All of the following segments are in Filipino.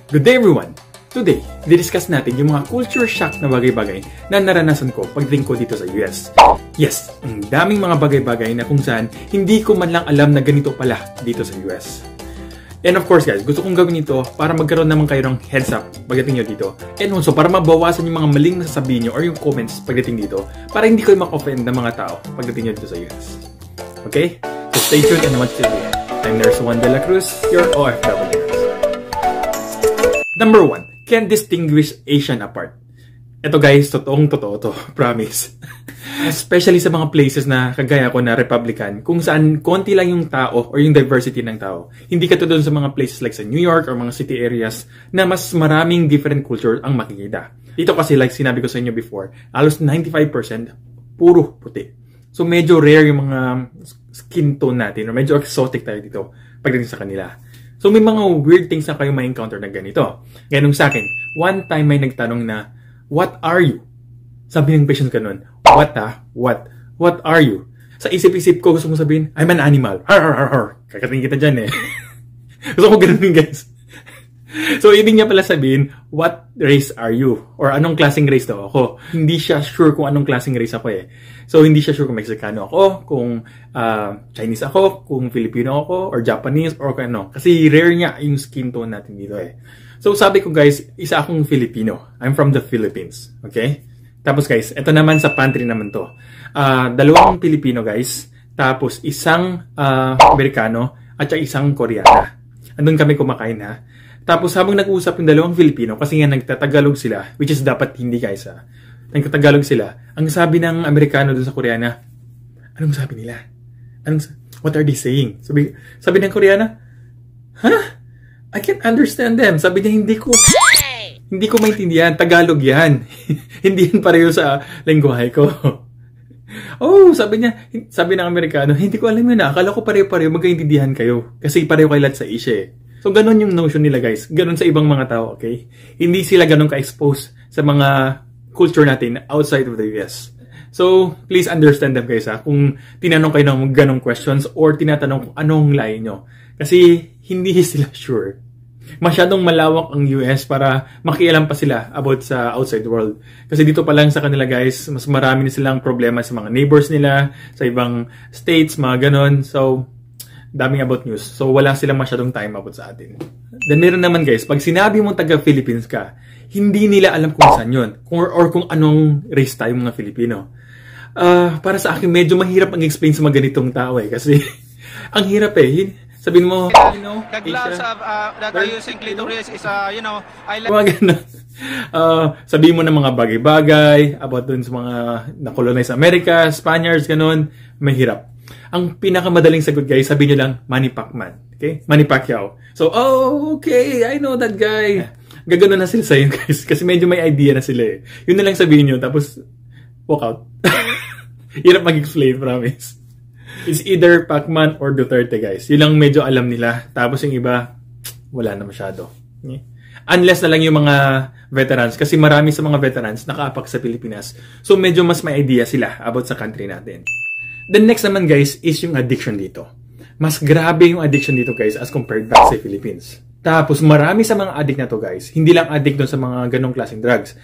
Good day everyone! Today, didiscuss natin yung mga culture shock na bagay-bagay na naranasan ko pagdating ko dito sa US. Yes, ang daming mga bagay-bagay na kung saan hindi ko man lang alam na ganito pala dito sa US. And of course guys, gusto kong gawin ito para magkaroon naman kayo ng heads up pagdating nyo dito. And also para mabawasan yung mga maling nasasabihin nyo or yung comments pagdating dito para hindi kayo mak-offend ng mga tao pagdating nyo dito sa US. Okay? So stay tuned and watch till the end. I'm Nurse Juan de la Cruz, your OFW. Number 1, can't distinguish Asian apart. Ito guys, totoo to, promise. Especially sa mga places na kagaya ko na Republican, kung saan konti lang yung tao or yung diversity ng tao. Hindi ka to doon sa mga places like sa New York or mga city areas na mas maraming different culture ang makikita. Dito kasi like sinabi ko sa inyo before, halos 95% puro puti. So medyo rare yung mga skin tone natin or medyo exotic tayo dito pagdating sa kanila. So may mga weird things na kayo ma-encounter na ganito. Ganun sa akin, one time may nagtanong na, what are you? Sabi ng patient ka nun, what ah? What? What are you? Sa isip-isip ko gusto kong sabihin, I'm an animal. Har, har, har, har. Kakatingin kita dyan eh. Gusto ko ganun din guys. So ibig niya pala sabihin, what race are you? Or anong klaseng race daw ako? Hindi siya sure kung anong klaseng race ako eh. So hindi siya sure kung Mexicano ako, kung Chinese ako, kung Filipino ako, or Japanese, or kung ano. Kasi rare niya yung skin tone natin dito eh. So sabi ko guys, isa akong Filipino. I'm from the Philippines. Okay? Tapos guys, ito naman sa pantry naman to. Dalawang Filipino guys, tapos isang Amerikano, at isang Koreana. Andun kami kumakain ha. Tapos habang nag-uusap yung dalawang Filipino, kasi nga nagtatagalog sila, which is dapat hindi guys ha. Nagtatagalog sila. Ang sabi ng Amerikano dun sa Koreana, anong sabi nila? What are they saying? Sabi ng Koreana, huh? I can't understand them. Sabi niya, hindi ko maintindihan. Tagalog yan. Hindi yan pareho sa lengguwahe ko. Oh, sabi ng Amerikano, hindi ko alam yun na. Akala ko pareho-pareho magkaintindihan kayo. Kasi pareho kayo lahat sa Asia eh. So, ganun yung notion nila guys. Ganun sa ibang mga tao, okay? Hindi sila ganun ka-expose sa mga culture natin outside of the US. So, please understand them guys ha. Kung tinanong kayo ng ganong questions or tinatanong kung anong lahi nyo. Kasi, hindi sila sure. Masyadong malawak ang US para makialam pa sila about sa outside world. Kasi dito pa lang sa kanila guys, mas marami na silang problema sa mga neighbors nila, sa ibang states, mga ganon. So, daming about news. So, wala silang masyadong time about sa atin. Then, meron naman guys, pag sinabi mong taga-Philippines ka, hindi nila alam kung saan yun. Or kung anong race tayo mga Filipino. Para sa akin, medyo mahirap ang explain sa mga ganitong tao eh. Kasi, ang hirap eh. Sabihin mo, you know, the gloves that are using clitoris is, you know, I like... Mga ganun. Sabihin mo ng mga bagay-bagay about dun sa mga na-colonize America, Spaniards, ganun. Mahirap. Ang pinakamadaling sagot guys, sabihin nyo lang, Manny Pacman. Okay? Manny Pacquiao. So, oh, okay, I know that guy. Gagano na sila sa'yo guys. Kasi medyo may idea na sila eh. Yun na lang sabihin nyo, tapos walk out. Hirap mag-explain, promise. It's either Pacman or Duterte guys. Yun lang medyo alam nila. Tapos yung iba, wala na masyado. Okay? Unless na lang yung mga veterans. Kasi marami sa mga veterans nakaapak sa Pilipinas. So medyo mas may idea sila about sa country natin. The next naman guys is yung addiction dito. Mas grabe yung addiction dito guys as compared back sa Philippines. Tapos marami sa mga addict na to guys, hindi lang addict doon sa mga ganong klaseng drugs.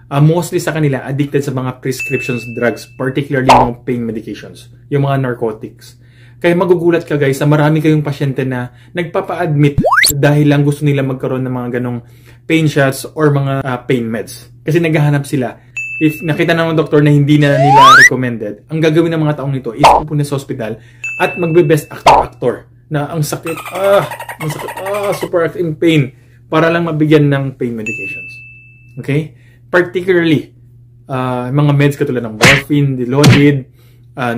Mostly sa kanila, addicted sa mga prescriptions drugs, particularly yung pain medications, yung mga narcotics. Kaya magugulat ka guys, marami kayong pasyente na nagpapa-admit dahil lang gusto nila magkaroon ng mga ganong pain shots or mga pain meds. Kasi naghahanap sila. If nakita ng doktor na hindi na nila recommended, ang gagawin ng mga taong ito is pupunta sa hospital at magbe-best actor na ang sakit, super in pain para lang mabigyan ng pain medications. Okay? Particularly, mga meds katulad ng morphine, Dilaudid,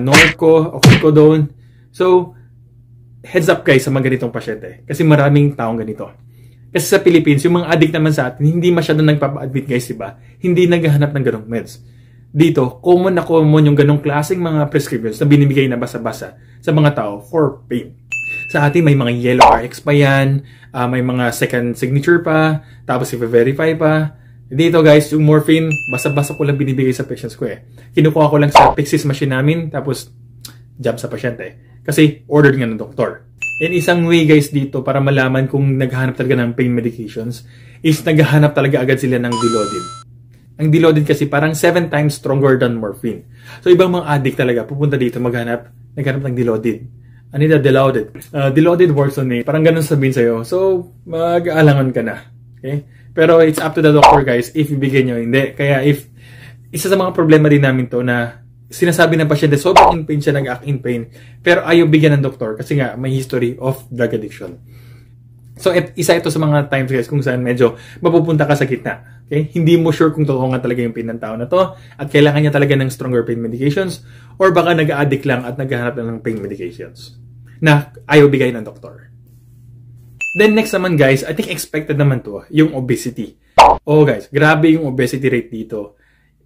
Norco, Oxycodone. So, heads up guys sa mga ganitong pasyente. Kasi maraming taong ganito. Kasi sa Philippines, yung mga addict naman sa atin, hindi masyadong nagpapa-admit guys, diba? Hindi naghahanap ng ganong meds. Dito, common na common yung ganong klaseng mga prescriptions na binibigay na basa-basa sa mga tao for pain. Sa atin, may mga yellow RX pa yan, may mga second signature pa, tapos i-verify pa. Dito guys, yung morphine, basa-basa ko lang binibigay sa patients ko eh. Kinukuha ko lang sa Pyxis machine namin, tapos jab sa pasyente. Kasi ordered nga ng doktor. And isang way guys dito para malaman kung naghahanap talaga ng pain medications is naghahanap talaga agad sila ng Dilaudid. Ang Dilaudid kasi parang 7 times stronger than morphine. So ibang mga addict talaga pupunta dito naghanap ng Dilaudid. Anita Dilaudid. Dilaudid works on me. Parang ganun sabihin sa'yo. So mag-aalangan ka na. Okay? Pero it's up to the doctor guys if ibigay nyo. Hindi. Kaya if isa sa mga problema din namin to na sinasabi ng pasyente, sobrang in pain siya, nag-act in pain, pero ayaw bigyan ng doktor kasi nga may history of drug addiction. So, isa ito sa mga times guys kung saan medyo mapupunta ka sa gitna. Okay? Hindi mo sure kung totoo nga talaga yung pain ng tao na to at kailangan niya talaga ng stronger pain medications or baka nag-addict lang at naghahanap lang ng pain medications na ayaw bigay ng doktor. Then next naman guys, I think expected naman to, yung obesity. Oh guys, grabe yung obesity rate dito.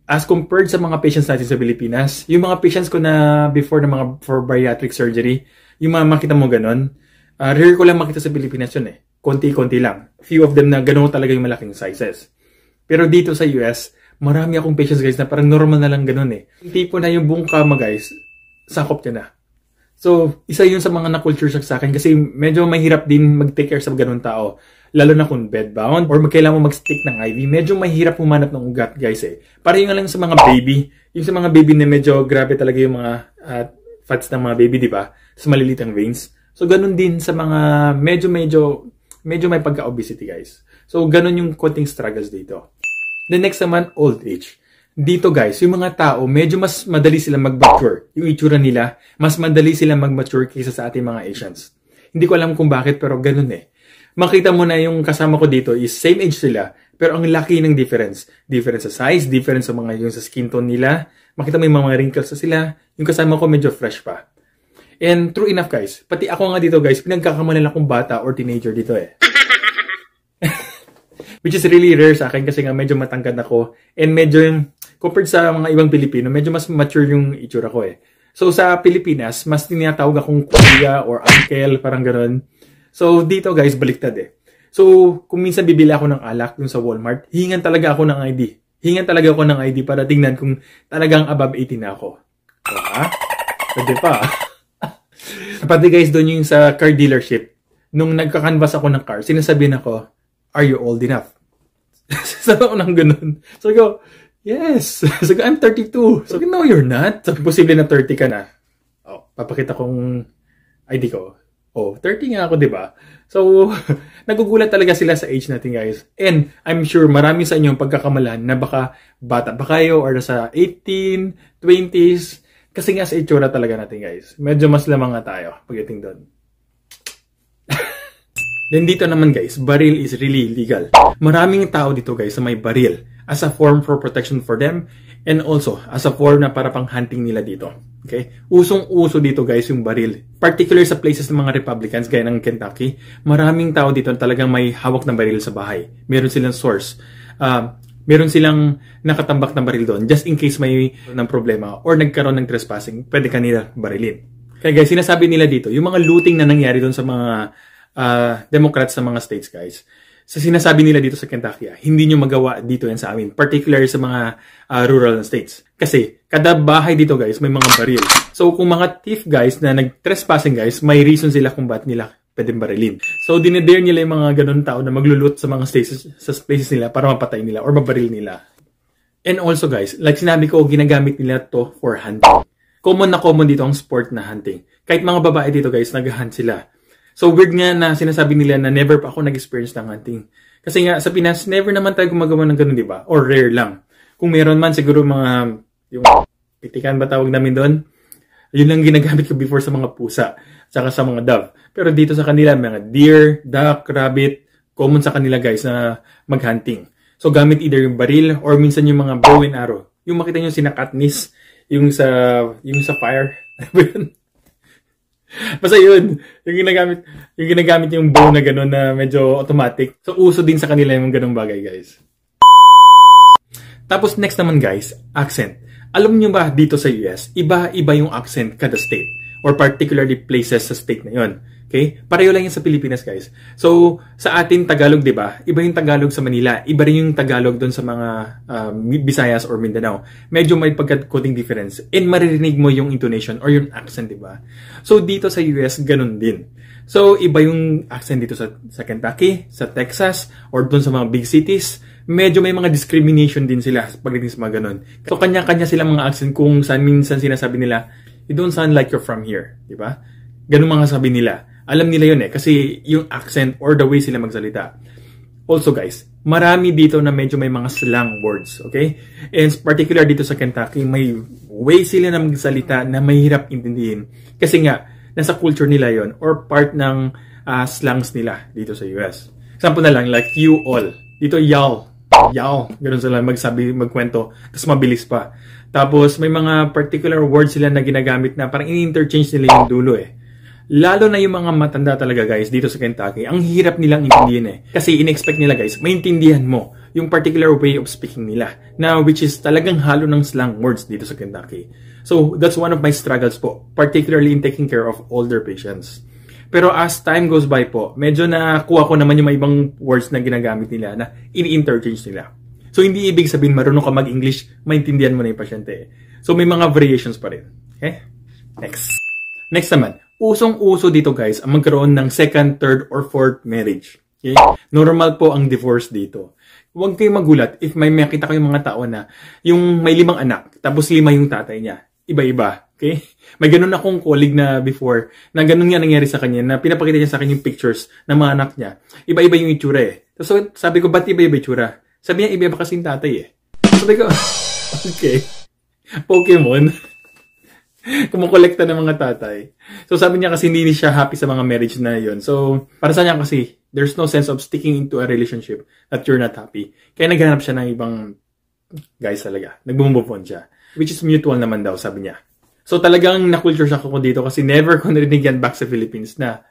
As compared sa mga patients natin sa Pilipinas, yung mga patients ko na before na mga for bariatric surgery, yung mga makita mo ganun, rare ko lang makita sa Pilipinas yun eh. Konti-konti lang. Few of them na ganun talaga yung malaking sizes. Pero dito sa US, marami akong patients guys na parang normal na lang ganun eh. Yung tipo na yung buong kama guys, sakop niya na. So, isa yun sa mga na-culture shock sa akin kasi medyo mahirap din mag-take care sa ganun tao. Lalo na kung bedbound or kailangan mo mag-stick ng IV, medyo mahirap humanap ng ugat guys eh. Para yung lang sa mga baby, yung sa mga baby na medyo grabe talaga yung mga fats ng mga baby, di ba? Sa malilitang veins. So, ganun din sa mga medyo may pagka-obesity guys. So, ganun yung konting struggles dito. The next naman, old age. Dito guys, yung mga tao, medyo mas madali silang mag-mature. Yung itsura nila, mas madali silang mag-mature kaysa sa ating mga Asians. Hindi ko alam kung bakit, pero ganun eh. Makita mo na yung kasama ko dito is same age sila, pero ang laki ng difference. Difference sa size, difference sa mga yung sa skin tone nila. Makita mo yung mga wrinkles sa sila. Yung kasama ko medyo fresh pa. And true enough guys, pati ako nga dito guys, pinagkakamalan akong bata or teenager dito eh. Which is really rare sa akin kasi nga medyo matangkad ako. And medyo yung, compared sa mga ibang Pilipino, medyo mas mature yung itsura ko eh. So sa Pilipinas, mas tinatawag akong kuya or uncle, parang gano'n. So, dito guys, baliktad eh. So, kung minsan bibili ako ng alak dun sa Walmart, hingan talaga ako ng ID. Hingan talaga ako ng ID para tingnan kung talagang above 18 na ako. Diba? Pwede pa. Pati guys, doon yung sa car dealership. Nung nagka-canvas ako ng car, sinasabihin ako, are you old enough? Sabi ako ng ganun. So, go, yes. So, I'm 32. So, no, you're not. So, posible na 30 ka na. Oh, papakita kong ID ko. Oh, 30 nga ako, di ba? So, nagugulat talaga sila sa age natin, guys. And I'm sure marami sa inyo pagkakamalahan na baka bata pa kayo or nasa 18, 20s. Kasi nga sa itsura talaga natin, guys. Medyo mas lamang nga tayo pagdating doon. Then dito naman, guys, baril is really illegal. Maraming tao dito, guys, na may baril as a form for protection for them and also as a form na para pang hunting nila dito. Okay? Usong-uso dito guys yung baril. Particular sa places ng mga Republicans gaya ng Kentucky, maraming tao dito talagang may hawak na baril sa bahay. Meron silang source. Meron silang nakatambak na baril doon just in case may ng problema or nagkaroon ng trespassing, pwede kanila barilin. Kaya guys, sinasabi nila dito, yung mga looting na nangyari doon sa mga Democrats sa mga states guys. So sinasabi nila dito sa Kentucky, hindi nyo magawa dito yan sa amin. Particularly sa mga rural states. Kasi kada bahay dito guys, may mga baril. So kung mga thief guys na nag-trespassing guys, may reason sila kung ba't nila pwedeng barilin. So dinedare nila yung mga ganun tao na maglulot sa mga places nila para mapatay nila or mabaril nila. And also guys, like sinabi ko, ginagamit nila to for hunting. Common na common dito ang sport na hunting. Kahit mga babae dito guys, nag-hunt sila. So, weird nga na sinasabi nila na never pa ako nag-experience ng hunting. Kasi nga, sa Pinas, never naman tayo gumagawa ng ganun, di ba? Or rare lang. Kung meron man, siguro mga, yung pitikan ba tawag namin doon? Yun lang ginagamit ko before sa mga pusa, saka sa mga dove. Pero dito sa kanila, mga deer, duck, rabbit, common sa kanila guys na mag-hunting. So, gamit either yung baril or minsan yung mga bow and arrow. Yung makita nyo sina Katniss, yung sa fire. Basta yun, yung ginagamit yung bow na gano'n na medyo automatic. So, uso din sa kanila yung ganong bagay, guys. Tapos, next naman, guys, accent. Alam nyo ba dito sa US, iba-iba yung accent kada state or particularly places sa state na yun. Okay? Pareho lang yan sa Pilipinas, guys. So, sa atin, Tagalog, di ba? Iba yung Tagalog sa Manila. Iba rin yung Tagalog doon sa mga Visayas or Mindanao. Medyo may pagkakunting difference. And maririnig mo yung intonation or yung accent, di ba? So, dito sa US, ganun din. So, iba yung accent dito sa Kentucky, sa Texas, or doon sa mga big cities. Medyo may mga discrimination din sila pagdating sa mga ganun. So, kanya-kanya sila mga accent kung saan minsan sinasabi nila, you don't sound like you're from here. Di ba? Ganun mga sabi nila. Alam nila yun kasi yung accent or the way sila magsalita. Also guys, marami dito na medyo may mga slang words, okay? And particular dito sa Kentucky, may way sila na magsalita na mahirap intindihin. Kasi nga, nasa culture nila yon or part ng slangs nila dito sa US. Example na lang, like you all. Dito, y'all. Y'all. Ganun sila magkwento. Tapos mabilis pa. Tapos may mga particular words sila na ginagamit na parang in-interchange nila yung dulo Lalo na yung mga matanda talaga guys dito sa Kentucky, ang hirap nilang intindihin Kasi in-expect nila guys, maintindihan mo yung particular way of speaking nila. Now, which is talagang halo ng slang words dito sa Kentucky. So, that's one of my struggles po, particularly in taking care of older patients. Pero as time goes by po, medyo nakuha ko naman yung mga ibang words na ginagamit nila na in-interchange nila. So, hindi ibig sabihin marunong ka mag-English, maintindihan mo na yung pasyente So, may mga variations pa rin. Okay? Next naman. Usong-uso dito guys ang magkaroon ng second, third, or fourth marriage. Okay? Normal po ang divorce dito. Huwag kayong magulat if may makita kayong mga tao na yung may 5 anak, tapos 5 yung tatay niya. Iba-iba. Okay? May ganun akong colleague na before, na ganun nga nangyari sa kanya, na pinapakita niya sa akin yung pictures ng mga anak niya. Iba-iba yung itsura So, sabi ko, ba't iba-iba itsura? Sabi niya, iba-iba kasi yung tatay Sabi ko, okay. Pokemon. Kumukolekta ng mga tatay. So, sabi niya kasi hindi siya happy sa mga marriage na yun. So, para sa niya kasi, there's no sense of sticking into a relationship that you're not happy. Kaya naghanap siya ng ibang guys talaga. Nag-move on siya. Which is mutual naman daw, sabi niya. So, talagang na-culture shock ako dito kasi never ko narinig yan back sa Philippines na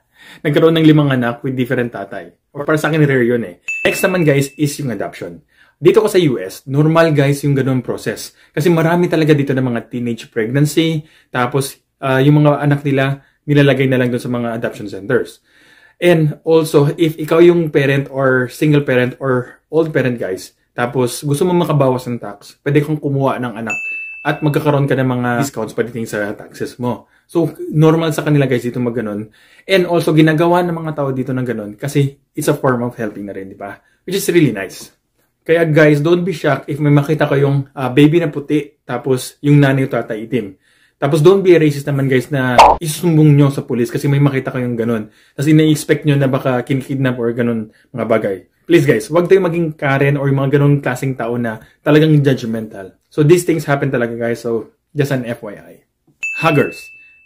nagkaroon ng 5 anak with different tatay. Or para sa akin, rare yun Next naman guys is yung adoption. Dito ko sa US, normal guys yung ganun process. Kasi marami talaga dito ng mga teenage pregnancy, tapos yung mga anak nila, nilalagay na lang doon sa mga adoption centers. And also, if ikaw yung parent or single parent or old parent guys, tapos gusto mo makabawas ng tax, pwede kang kumuha ng anak at magkakaroon ka ng mga discounts pagdating sa taxes mo. So, normal sa kanila guys dito mag-ganon. And also, ginagawa ng mga tao dito ng ganon kasi it's a form of helping na rin, di ba? Which is really nice. Kaya guys, don't be shocked if may makita kayong baby na puti, tapos yung nanay o tatay itim. Tapos don't be a racist naman guys na isusumbong nyo sa police kasi may makita kayong ganun. Tapos ina-expect nyo na baka kinikidnap or ganun mga bagay. Please guys, huwag tayong maging Karen or yung mga ganun klaseng tao na talagang judgmental. So these things happen talaga guys, so just an FYI. Huggers.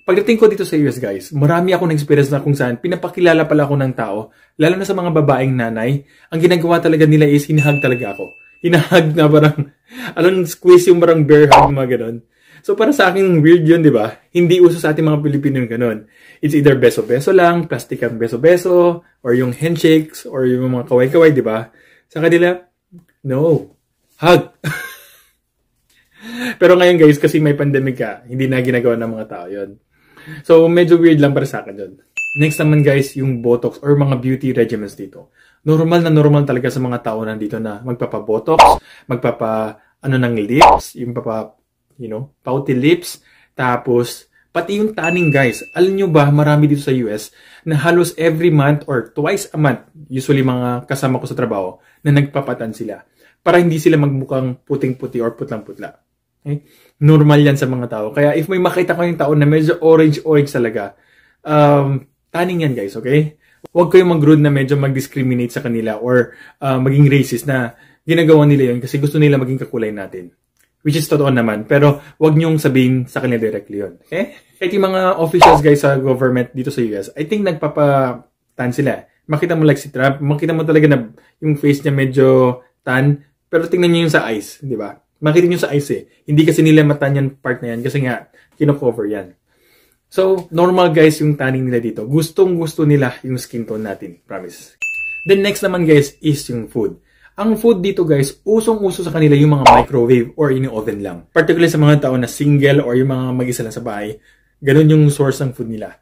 Pagdating ko dito sa US guys, marami akong experience na kung saan pinapakilala pala ako ng tao, lalo na sa mga babaeng nanay, ang ginagawa talaga nila is hinahag talaga ako. Hinahag na parang, squeeze yung parang bear hug, mga ganon. So para sa akin, weird yun, di ba? Hindi uso sa ating mga Pilipino yung ganon. It's either beso-beso lang, plastic ang beso-beso, or yung handshakes, or yung mga kaway-kaway, di ba? Sa kanila, no. Hug. Pero ngayon guys, kasi may pandemic hindi na ginagawa ng mga tao yun. So, medyo weird lang para sa akin yun. Next naman guys, yung Botox or mga beauty regimens dito. Normal na normal talaga sa mga tao nandito na magpapa-Botox, ng lips, yung pouty lips, tapos, pati yung tanning guys. Alam nyo ba, marami dito sa US na halos every month or twice a month, usually mga kasama ko sa trabaho, na nagpapatan sila. Para hindi sila magmukhang puting-puti or putlang-putla. Okay? Normal yan sa mga tao. Kaya if may makita ko yung tao na medyo orange-orange talaga, tanning yan guys, okay? Huwag kayong mag-rude na medyo mag-discriminate sa kanila or maging racist na ginagawa nila yun kasi gusto nila maging kakulay natin. Which is totoo naman. Pero huwag niyong sabihin sa kanila directly yun. Okay? Kahit yung mga officials guys sa government dito sa US, I think nagpapatan sila. Makita mo like si Trump, makita mo talaga na yung face niya medyo tan, pero tingnan niyo yung sa eyes, di ba? Makita nyo sa eyes Hindi kasi nila matan yan part na yan kasi nga, kino-cover yan. So, normal guys yung tanning nila dito. Gustong-gusto nila yung skin tone natin. Promise. Then next naman guys is yung food. Ang food dito guys, usong-uso sa kanila yung mga microwave or ini-oven lang. Particularly sa mga tao na single or yung mga mag-isa lang sa bahay. Ganun yung source ng food nila.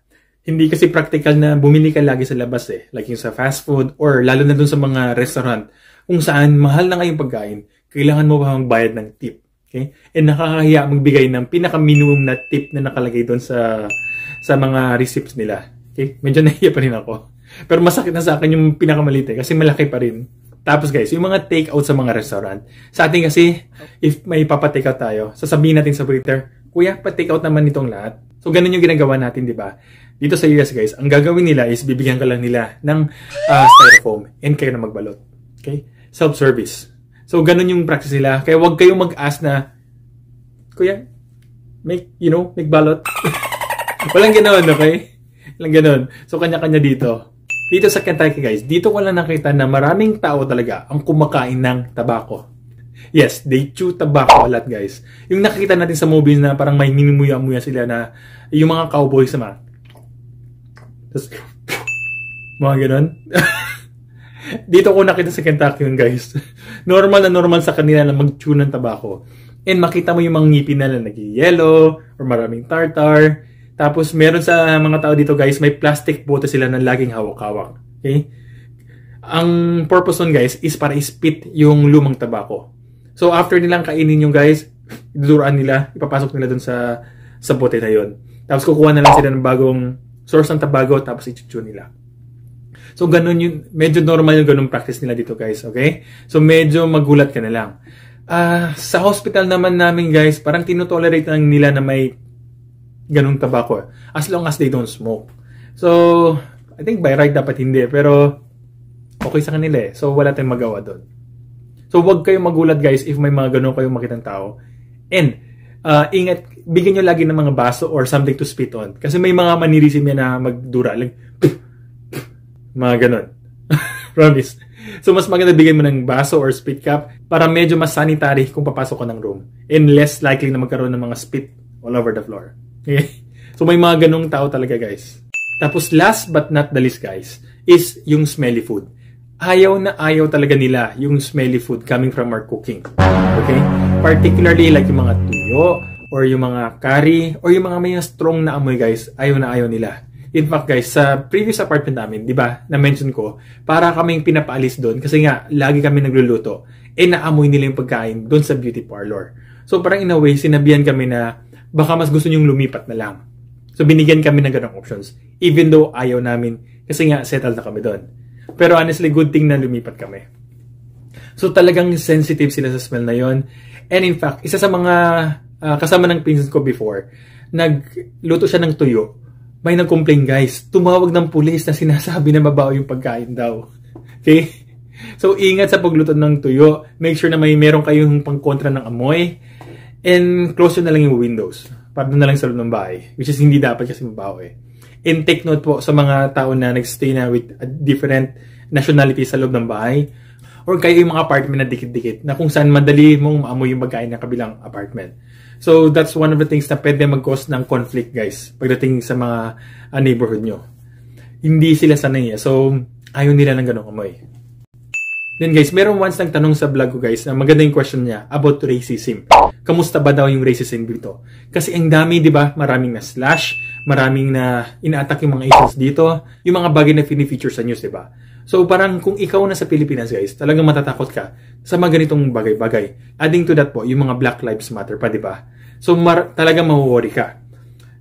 Hindi kasi practical na bumili ka lagi sa labas eh. Like yung sa fast food or lalo na dun sa mga restaurant kung saan mahal na ngayong pagkain, kailangan mo pa magbayad ng tip. Okay? And nakakahiya magbigay ng pinaka-minimum na tip na nakalagay doon sa mga receipts nila. Okay? Medyo nahiya pa rin ako. Pero masakit na sa akin yung pinakamalite kasi malaki pa rin. Tapos guys, yung mga take-out sa mga restaurant. Sa atin kasi, if may papa-take out tayo, sasabihin natin sa waiter, kuya, pa-take out naman itong lahat. So, ganun yung ginagawa natin, di ba? Dito sa US guys, ang gagawin nila is bibigyan ka lang nila ng styrofoam and kayo na magbalot. Okay? Self-service. So, ganun yung practice nila. Kaya wag kayong mag-ask na, kuya, make balot. Walang ganoon, okay? Walang ganoon. So, kanya-kanya dito. Dito sa Kentucky guys, dito ko lang nakita na maraming tao talaga ang kumakain ng tabako. Yes, they chew tobacco a lot guys. Yung nakikita natin sa movies na parang may minimuya-muya sila na yung mga cowboys naman. Tapos, mga ganon. Dito ko nakita sa Kentucky yun guys. Normal na normal sa kanila na mag-chew ng tabako. And makita mo yung mga ngipin nila nag-yellow or maraming tartar. Tapos meron sa mga tao dito guys, may plastic bote sila na laging hawak-hawak. Okay? Ang purpose nun guys is para ispit yung lumang tabako. So after nilang kainin yung guys, iduduraan nila, ipapasok nila dun sa bote na yun. Tapos kukuha na lang sila ng bagong source ng tabago tapos i-chew nila. So ganun yun, medyo normal yung ganun practice nila dito guys, okay? So medyo magulat ka na lang. Sa hospital naman namin guys, parang tinotolerate lang nila na may ganung tabako as long as they don't smoke. So I think by right dapat hindi, pero okay sa kanila eh. So wala tayong magawa doon. So wag kayong magulat guys if may mga ganun kayong makitang tao. And ingat, bigyan nyo lagi ng mga baso or something to spit on. Kasi may mga manirisim yan na magdura. Like, mga ganun. Promise. So mas maganda bigyan mo ng baso or spit cup para medyo mas sanitary kung papasok ka ng room. And less likely na magkaroon ng mga spit all over the floor. Okay? So may mga ganung tao talaga guys. Tapos last but not the least guys is yung smelly food. Ayaw na ayaw talaga nila yung smelly food coming from our cooking. Okay? Particularly like yung mga tuyo or yung mga curry or yung mga may strong na amoy guys, ayaw na ayaw nila. In fact guys, sa previous apartment namin, di ba, na-mention ko, para kaming pinapaalis doon kasi nga, lagi kami nagluluto. Naamoy nila yung pagkain doon sa beauty parlor. So parang in a way, sinabihan kami na baka mas gusto nyong lumipat na lang. So binigyan kami ng ganong options. Even though ayaw namin, kasi nga settled na kami doon. Pero honestly, good thing na lumipat kami. So talagang sensitive sila sa smell na yon. And in fact, isa sa mga kasama ng pinsan ko before, nagluto siya ng tuyo. May nag-complain guys, tumawag ng pulis na sinasabi na mabaho yung pagkain daw. Okay? So ingat sa pagluto ng tuyo. Make sure na meron kayong pangkontra ng amoy. And close na lang yung windows. Para doon na lang sa loob ng bahay. Which is hindi dapat kasi mabaho eh. And take note po sa mga tao na nagstay na with a different nationality sa loob ng bahay. Or kayo yung mga apartment na dikit-dikit na kung saan madali mong maamoy yung pagkain ng kabilang apartment. So that's one of the things na pwede mag-cause ng conflict guys pagdating sa mga neighborhood nyo. Hindi sila sanay. So ayaw nila ng ganong amoy. Then guys, meron once nagtanong sa vlog ko guys na maganda yung question niya about racism. Kamusta ba daw yung racism dito? Kasi ang dami, di ba? Maraming na slash, maraming na ina-attack yung mga Asians dito, yung mga bagay na fini-feature sa news, di ba? So parang kung ikaw na sa Pilipinas guys, talagang matatakot ka sa mga ganitong bagay-bagay. Adding to that po, yung mga Black Lives Matter pa, di ba? So talagang mawo-worry ka.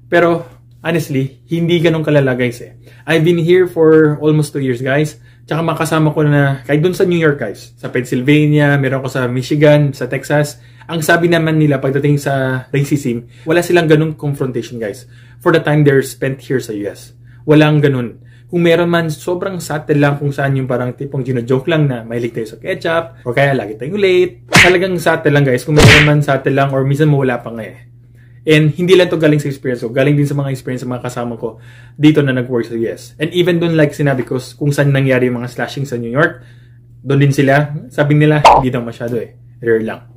Pero honestly, hindi ganun kalala guys eh. I've been here for almost 2 years guys. Tsaka makasama ko na kahit doon sa New York guys, sa Pennsylvania, meron ko sa Michigan, sa Texas. Ang sabi naman nila pagdating sa racism, wala silang ganung confrontation guys. For the time they're spent here sa US. Walang ganun. Kung meron man, sobrang subtle lang kung saan yung parang tipong gino-joke lang na mahilig tayo sa ketchup or kaya lagi tayong late. Talagang subtle lang guys. Kung meron man subtle lang or minsan mawala pa nga eh. And hindi lang to galing sa experience ko. Galing din sa mga experience sa mga kasama ko dito na nag-work sa US. And even doon like sinabi ko kung saan nangyari yung mga slashing sa New York, doon din sila. Sabi nila, hindi daw masyado eh. Rare lang.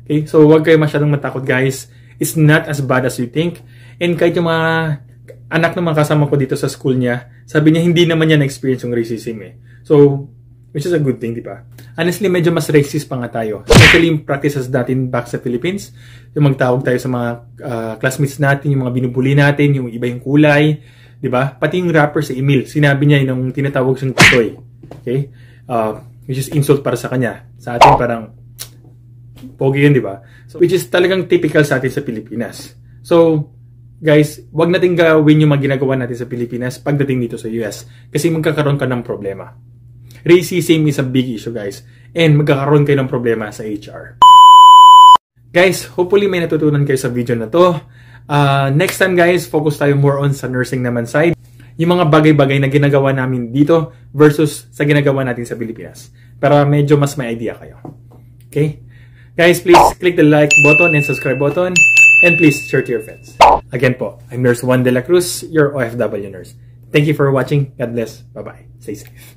Okay? So wag kayo masyadong matakot guys. It's not as bad as you think. And kahit yung mga anak ng mga kasama ko dito sa school niya, sabi niya hindi naman niya na-experience yung racism eh. So, which is a good thing, di ba? Honestly, medyo mas racist pa nga tayo. Especially yung practices natin back sa Philippines. Yung magtawag tayo sa mga classmates natin, yung mga binubuli natin, yung iba yung kulay. Di ba? Pati yung rapper si Emil, sinabi niya yung tinatawag siyang tutoy. Okay? Which is insult para sa kanya. Sa atin parang pogi yun, di ba? So, which is talagang typical sa atin sa Pilipinas. So, guys, wag natin gawin yung mga ginagawa natin sa Pilipinas pagdating dito sa US. Kasi magkakaroon ka ng problema. Racism is a big issue, guys. And magkakaroon kayo ng problema sa HR. Guys, hopefully may natutunan kayo sa video na to. Next time, guys, focus tayo more on sa nursing naman side. Yung mga bagay-bagay na ginagawa namin dito versus sa ginagawa natin sa Pilipinas. Para medyo mas may idea kayo. Okay? Guys, please click the like button and subscribe button. And please share to your friends. Again po, I'm Nurse Juan de la Cruz, your OFW nurse. Thank you for watching. God bless. Bye-bye. Stay safe.